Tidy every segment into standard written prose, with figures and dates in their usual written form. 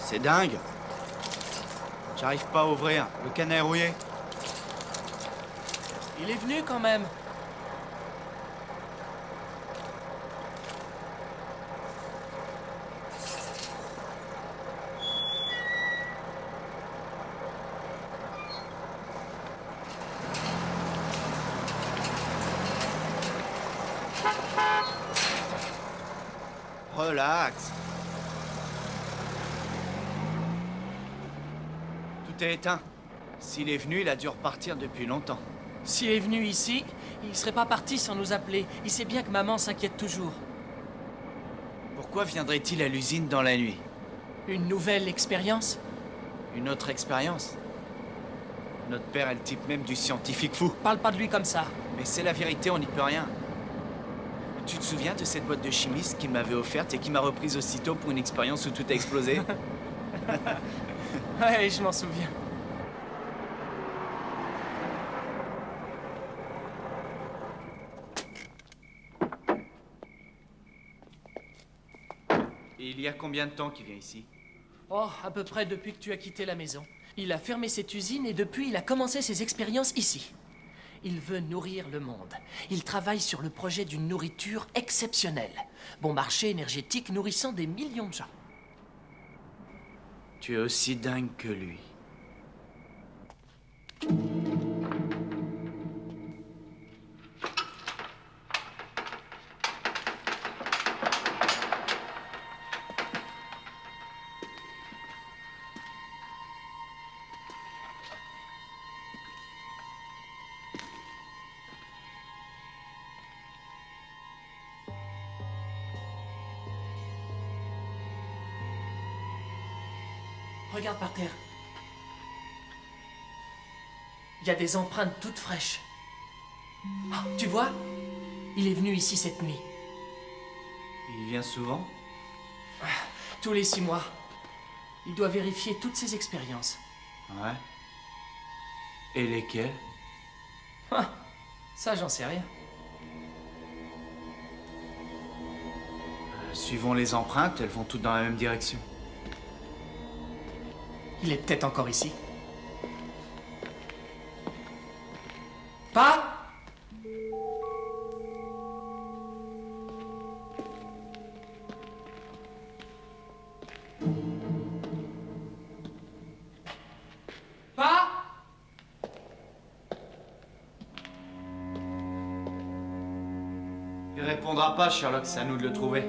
C'est dingue. J'arrive pas à ouvrir. Le canet est rouillé. Il est venu quand même. Relax. Tout est éteint. S'il est venu, il a dû repartir depuis longtemps. S'il est venu ici, il serait pas parti sans nous appeler. Il sait bien que maman s'inquiète toujours. Pourquoi viendrait-il à l'usine dans la nuit? Une nouvelle expérience? Une autre expérience? Notre père est le type même du scientifique fou. Parle pas de lui comme ça. Mais c'est la vérité, on n'y peut rien. Tu te souviens de cette boîte de chimiste qu'il m'avait offerte et qui m'a reprise aussitôt pour une expérience où tout a explosé? Ouais, je m'en souviens. Et il y a combien de temps qu'il vient ici? Oh, à peu près depuis que tu as quitté la maison. Il a fermé cette usine et depuis, il a commencé ses expériences ici. Il veut nourrir le monde. Il travaille sur le projet d'une nourriture exceptionnelle. Bon marché énergétique nourrissant des millions de gens. Tu es aussi dingue que lui. Regarde par terre. Il y a des empreintes toutes fraîches. Ah, tu vois? Il est venu ici cette nuit. Il vient souvent? Tous les 6 mois. Il doit vérifier toutes ses expériences. Ouais. Et lesquels? Ah, ça, j'en sais rien. Suivons les empreintes, elles vont toutes dans la même direction. Il est peut-être encore ici. Pas? Pas? Il répondra pas, Sherlock, c'est à nous de le trouver.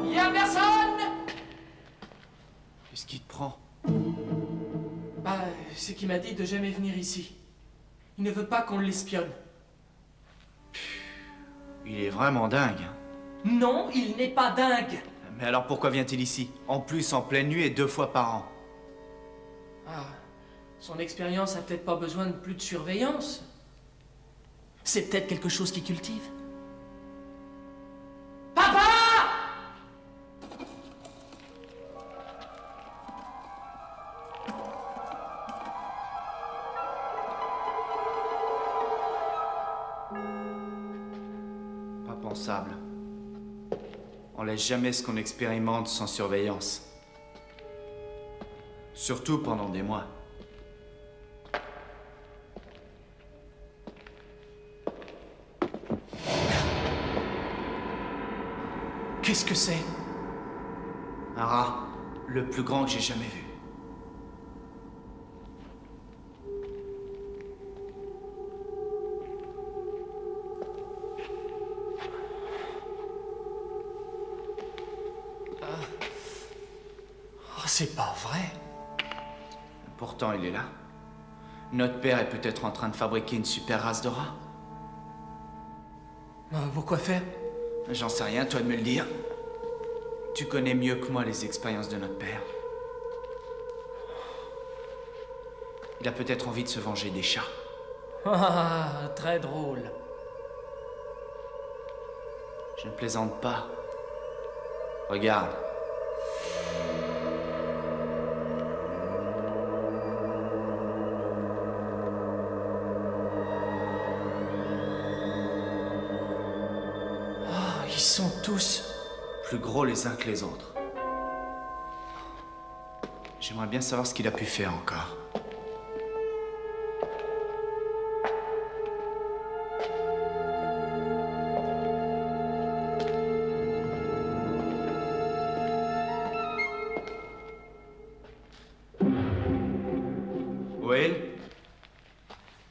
Y a personne? Qu'est-ce qui te prend? Bah, c'est qu'il m'a dit de jamais venir ici. Il ne veut pas qu'on l'espionne. Il est vraiment dingue. Hein. Non, il n'est pas dingue. Mais alors pourquoi vient-il ici? En plus, en pleine nuit et 2 fois par an. Ah, son expérience a peut-être pas besoin de plus de surveillance. C'est peut-être quelque chose qu'il cultive. Papa! Pas pensable. On laisse jamais ce qu'on expérimente sans surveillance. Surtout pendant des mois. Qu'est-ce que c'est? Un rat, le plus grand que j'ai jamais vu. Oh, c'est pas vrai. Pourtant, il est là. Notre père est peut-être en train de fabriquer une super race de rats. Pourquoi faire? J'en sais rien, toi de me le dire. Tu connais mieux que moi les expériences de notre père. Il a peut-être envie de se venger des chats. Ah, très drôle. Je ne plaisante pas. Regarde. Ils sont tous... Plus gros les uns que les autres. J'aimerais bien savoir ce qu'il a pu faire encore. Will,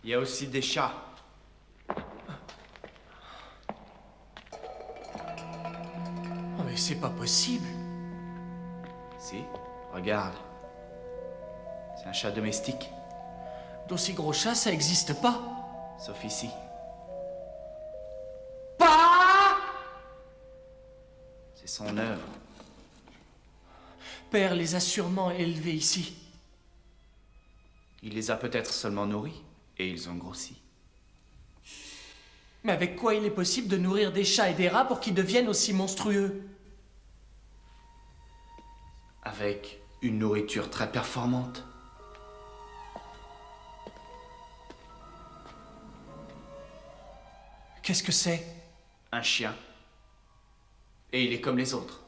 il y a aussi des chats. Oh, mais c'est pas possible. Si, regarde. C'est un chat domestique, D'aussi gros chats, ça existe pas. sauf ici. Pas! C'est son œuvre. Père les a sûrement élevés ici. Il les a peut-être seulement nourris, et ils ont grossi. Mais avec quoi il est possible de nourrir des chats et des rats pour qu'ils deviennent aussi monstrueux? Avec une nourriture très performante. Qu'est-ce que c'est? Un chien. Et il est comme les autres.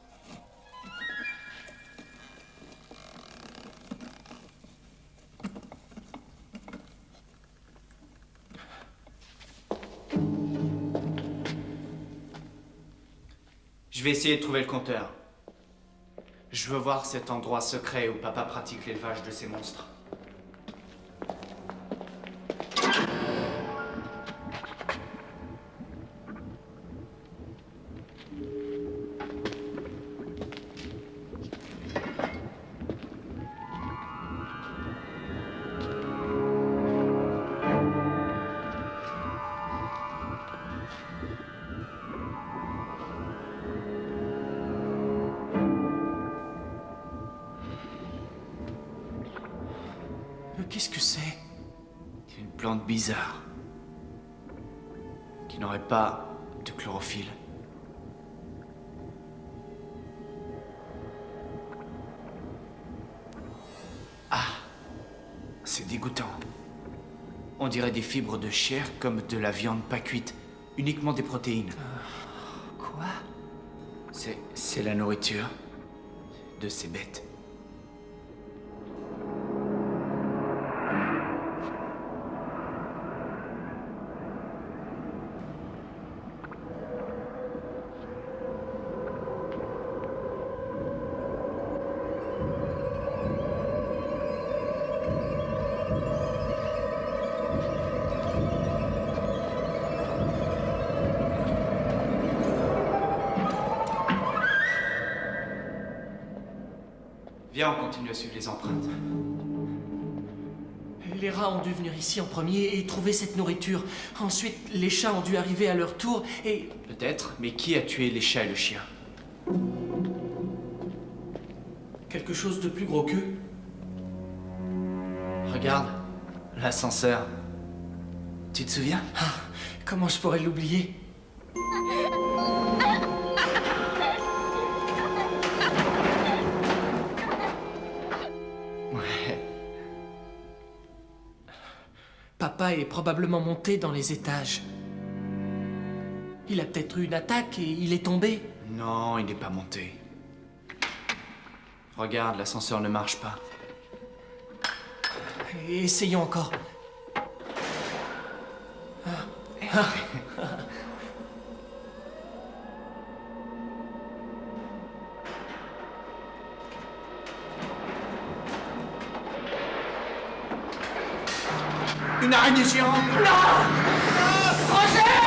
Je vais essayer de trouver le compteur. Je veux voir cet endroit secret où papa pratique l'élevage de ces monstres. Qu'est-ce que c'est? C'est une plante bizarre. Qui n'aurait pas de chlorophylle. Ah, c'est dégoûtant. On dirait des fibres de chair comme de la viande pas cuite. Uniquement des protéines. Quoi? C'est la nourriture de ces bêtes. Viens, on continue à suivre les empreintes. Les rats ont dû venir ici en premier et trouver cette nourriture. Ensuite, les chats ont dû arriver à leur tour et... Peut-être, mais qui a tué les chats et le chien? quelque chose de plus gros qu'eux. Regarde, l'ascenseur. Tu te souviens? Comment je pourrais l'oublier? Ouais. Papa est probablement monté dans les étages. Il a peut-être eu une attaque et il est tombé. Non, il n'est pas monté. Regarde, l'ascenseur ne marche pas. Essayons encore. Une araignée géante! Roger!